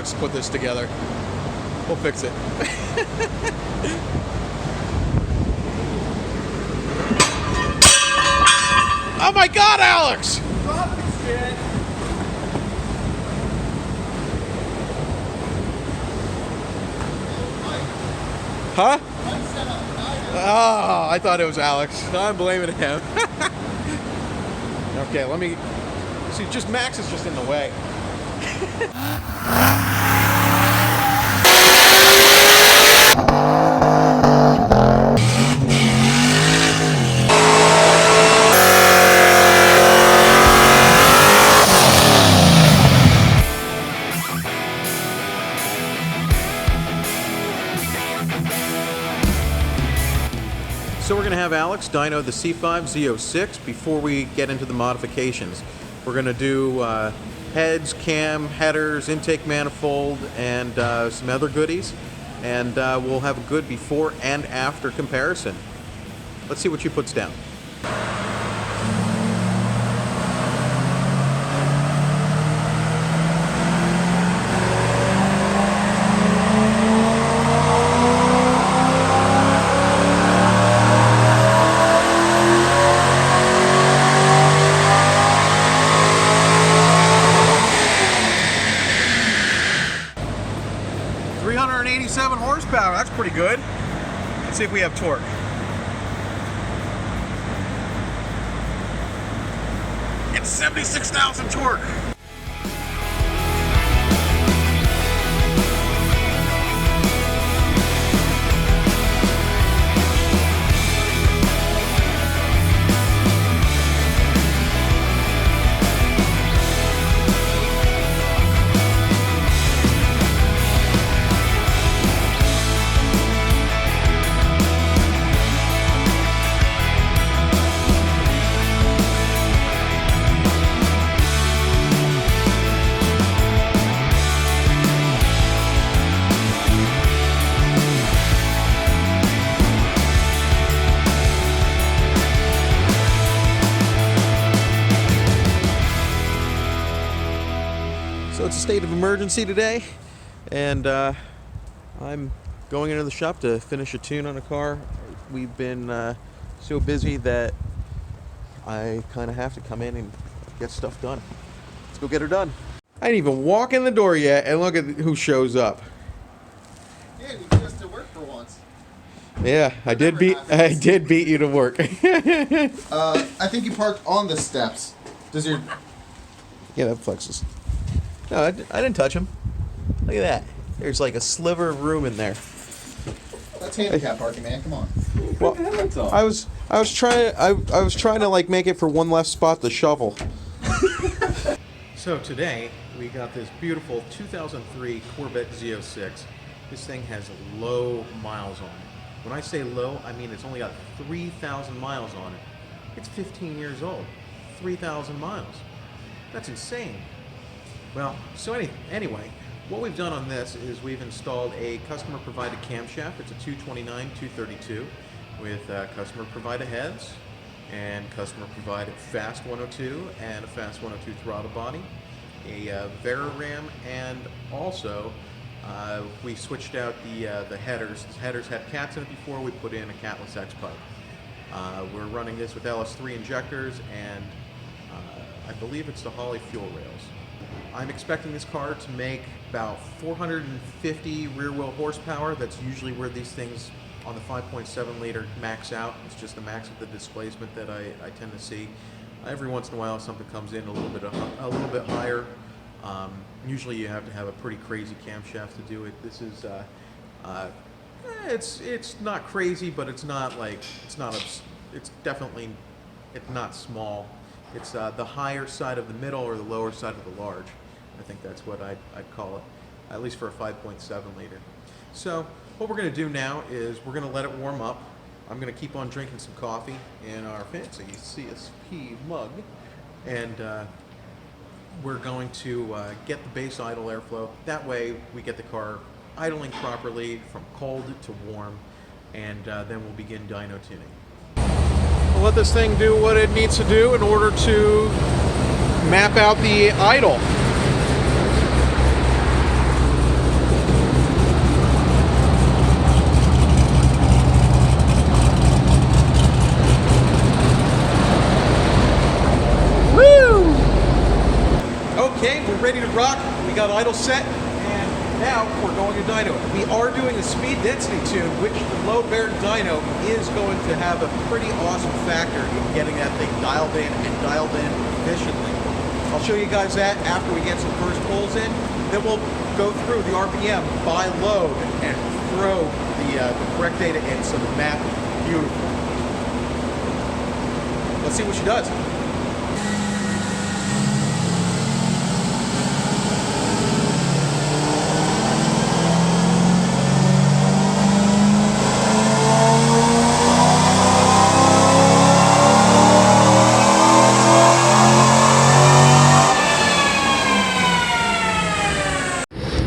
Alex put this together. We'll fix it. Oh my God, Alex! Drop it, shit. Huh? Oh, I thought it was Alex. I'm blaming him. Okay, let me see. Just Max is just in the way. So we're going to have Alex dyno the C5 Z06 before we get into the modifications. We're going to do heads, cam, headers, intake manifold, and some other goodies. And we'll have a good before and after comparison. Let's see what she puts down. Horsepower, that's pretty good. Let's see if we have torque. It's 76,000 torque. So it's a state of emergency today, and I'm going into the shop to finish a tune on a car. We've been so busy that I kind of have to come in and get stuff done. Let's go get her done. I didn't even walk in the door yet, and look at who shows up. Yeah, you get us to work for once. Yeah, I did beat you to work. I think you parked on the steps. Does your... Yeah, that flexes. No, I didn't touch him. Look at that. There's like a sliver of room in there. That's handicap parking, man. Come on. Well, I was trying to like make it for one less spot to shovel. So today we got this beautiful 2003 Corvette Z06. This thing has low miles on it. When I say low, I mean it's only got 3,000 miles on it. It's 15 years old. 3,000 miles. That's insane. Well, so anyway, what we've done on this is we've installed a customer-provided camshaft. It's a 229-232 with customer-provided heads and customer-provided fast 102 and a fast 102 throttle body, a Veraram, and also we switched out the headers. The headers had cats in it before. We put in a catless X pipe. We're running this with LS3 injectors, and I believe it's the Holley fuel rails. I'm expecting this car to make about 450 rear wheel horsepower. That's usually where these things on the 5.7 liter max out. It's just the max of the displacement that I tend to see. Every once in a while something comes in a little bit higher. Usually you have to have a pretty crazy camshaft to do it. This is it's not crazy, but it's not like it's definitely not small. It's the higher side of the middle or the lower side of the large. I think that's what I'd call it, at least for a 5.7 liter. So what we're going to do now is we're going to let it warm up. I'm going to keep on drinking some coffee in our fancy CSP mug, and we're going to get the base idle airflow. That way we get the car idling properly from cold to warm, and then we'll begin dyno tuning. We'll let this thing do what it needs to do in order to map out the idle. ready to rock. We got idle set, and now we're going to dyno it. We are doing a speed density tune, which the low-bearing dyno is going to have a pretty awesome factor in getting that thing dialed in and dialed in efficiently. I'll show you guys that after we get some first pulls in. Then we'll go through the RPM by load and throw the correct data in so the map is beautiful. Let's see what she does.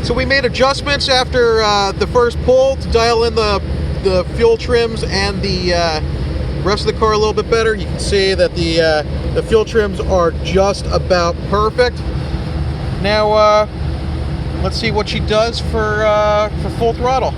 So we made adjustments after the first pull to dial in the fuel trims and the rest of the car a little bit better. You can see that the fuel trims are just about perfect. Now let's see what she does for full throttle.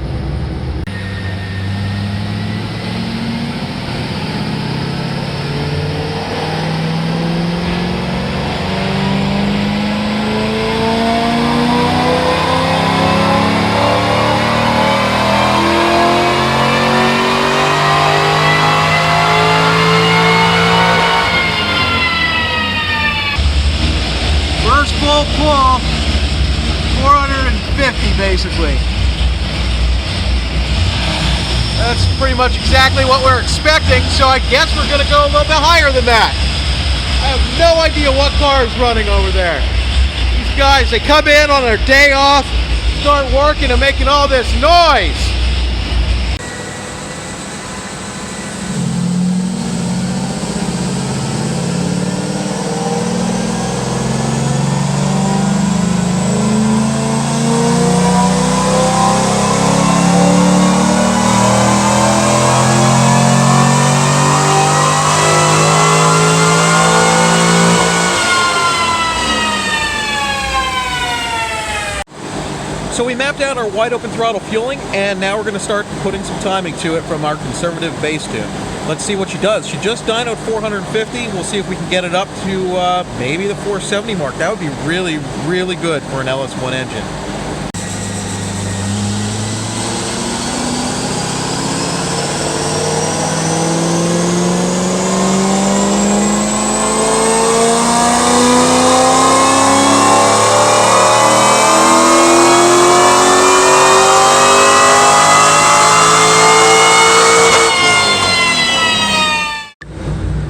Pull 450 basically. That's pretty much exactly what we're expecting, so I guess we're going to go a little bit higher than that. I have no idea what car is running over there. These guys, they come in on their day off, start working and making all this noise. So we mapped out our wide open throttle fueling, and now we're going to start putting some timing to it from our conservative base tune. Let's see what she does. She just dynoed 450. We'll see if we can get it up to maybe the 470 mark. That would be really, really good for an LS1 engine.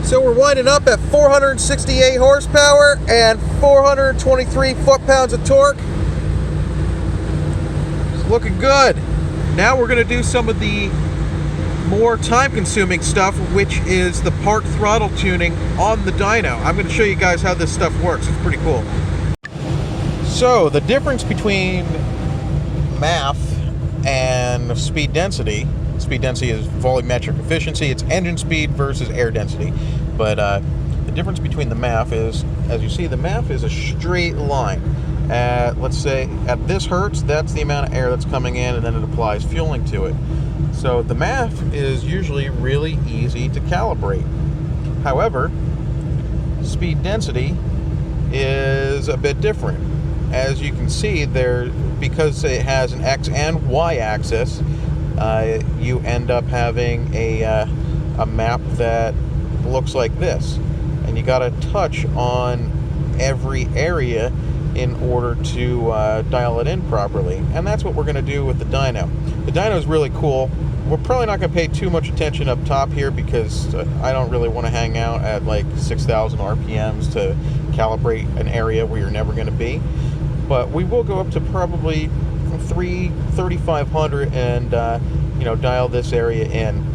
So we're winding up at 468 horsepower and 423 foot-pounds of torque. It's looking good. Now we're going to do some of the more time-consuming stuff, which is the park throttle tuning on the dyno. I'm going to show you guys how this stuff works. It's pretty cool. So the difference between MAF and speed density. Speed density is volumetric efficiency. It's engine speed versus air density. But the difference between the MAF is, as you see, the MAF is a straight line. Let's say at this hertz, that's the amount of air that's coming in, and then it applies fueling to it. So the MAF is usually really easy to calibrate. However, speed density is a bit different. As you can see, because it has an X and Y axis, you end up having a map that looks like this, and you got to touch on every area in order to dial it in properly, and that's what we're going to do with the dyno. The dyno is really cool. We're probably not going to pay too much attention up top here because I don't really want to hang out at like 6,000 RPMs to calibrate an area where you're never going to be, but we will go up to probably 3,500 and dial this area in.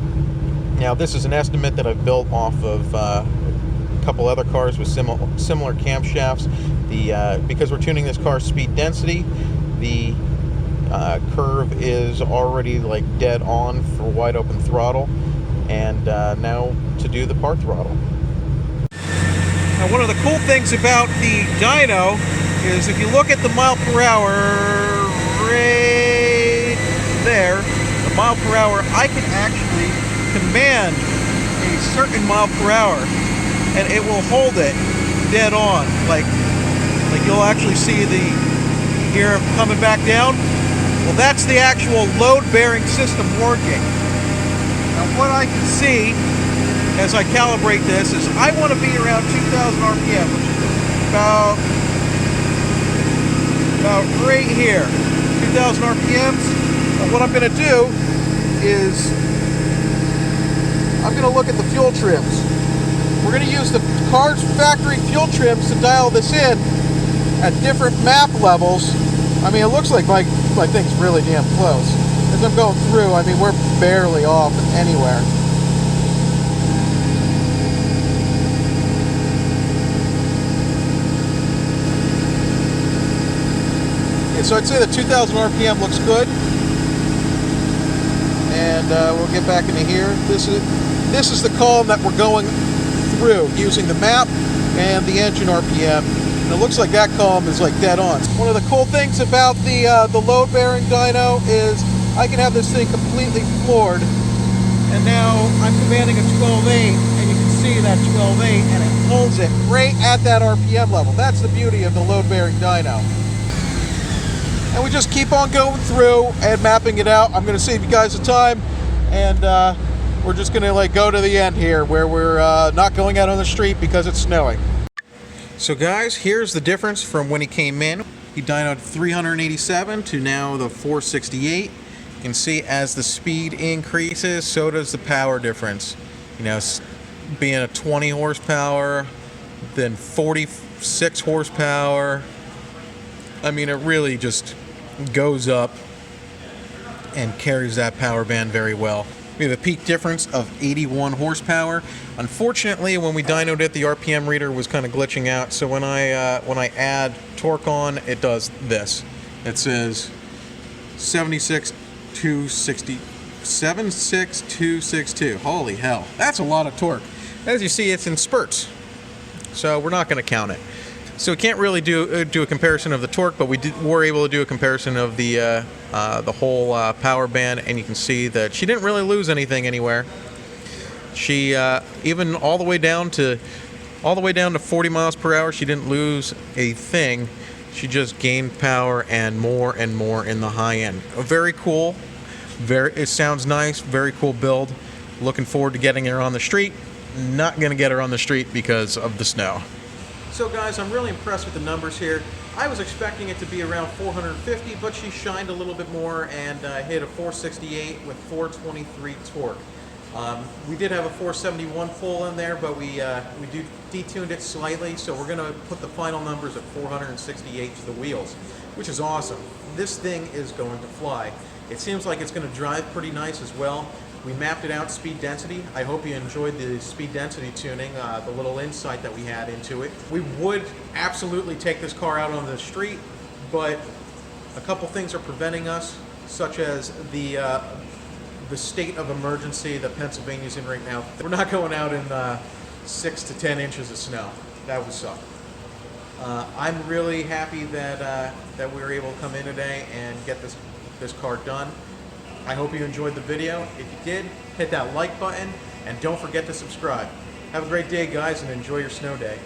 Now this is an estimate that I've built off of a couple other cars with similar camshafts. Because we're tuning this car's speed density, the curve is already like dead on for wide open throttle, and now to do the park throttle. Now one of the cool things about the dyno is if you look at the mile per hour right there, the mile per hour, I can actually command a certain mile per hour and it will hold it dead on, like and you'll actually see the gear coming back down. Well, that's the actual load-bearing system working. Now, what I can see as I calibrate this is I want to be around 2,000 RPM, which is about right here, 2,000 RPMs. And what I'm going to do is I'm going to look at the fuel trims. We're going to use the car's factory fuel trims to dial this in at different map levels. I mean, it looks like my thing's really damn close. As I'm going through, I mean, we're barely off anywhere. Okay, so I'd say the 2,000 RPM looks good. And we'll get back into here. This is the column that we're going through using the map and the engine RPM. And it looks like that column is like dead on. One of the cool things about the load-bearing dyno is I can have this thing completely floored. And now I'm commanding a 12.8, and you can see that 12.8, and it holds it right at that RPM level. That's the beauty of the load-bearing dyno. And we just keep on going through and mapping it out. I'm going to save you guys the time, and we're just going to like go to the end here where we're not going out on the street because it's snowing. So guys, here's the difference from when he came in. He dynoed 387 to now the 468. You can see as the speed increases, so does the power difference. You know, being a 20 horsepower, then 46 horsepower. I mean, it really just goes up and carries that power band very well. We have a peak difference of 81 horsepower. Unfortunately, when we dynoed it, the RPM reader was kind of glitching out. So when I add torque on, it does this. It says 76262. Holy hell, that's a lot of torque. As you see, it's in spurts, so we're not going to count it. So we can't really do a comparison of the torque, but were able to do a comparison of the whole power band, and you can see that she didn't really lose anything anywhere. She even all the way down to 40 miles per hour, she didn't lose a thing. She just gained power and more in the high end. Very cool. It sounds nice. Very cool build. Looking forward to getting her on the street. Not going to get her on the street because of the snow. So guys, I'm really impressed with the numbers here. I was expecting it to be around 450, but she shined a little bit more and hit a 468 with 423 torque. We did have a 471 full in there, but we detuned it slightly, so we're going to put the final numbers at 468 to the wheels, which is awesome. This thing is going to fly. It seems like it's going to drive pretty nice as well. We mapped it out speed density. I hope you enjoyed the speed density tuning, the little insight that we had into it. We would absolutely take this car out on the street, but a couple things are preventing us, such as the state of emergency that Pennsylvania's in right now. We're not going out in 6 to 10 inches of snow. That would suck. I'm really happy that we were able to come in today and get this car done. I hope you enjoyed the video. If you did, hit that like button and don't forget to subscribe. Have a great day, guys, and enjoy your snow day.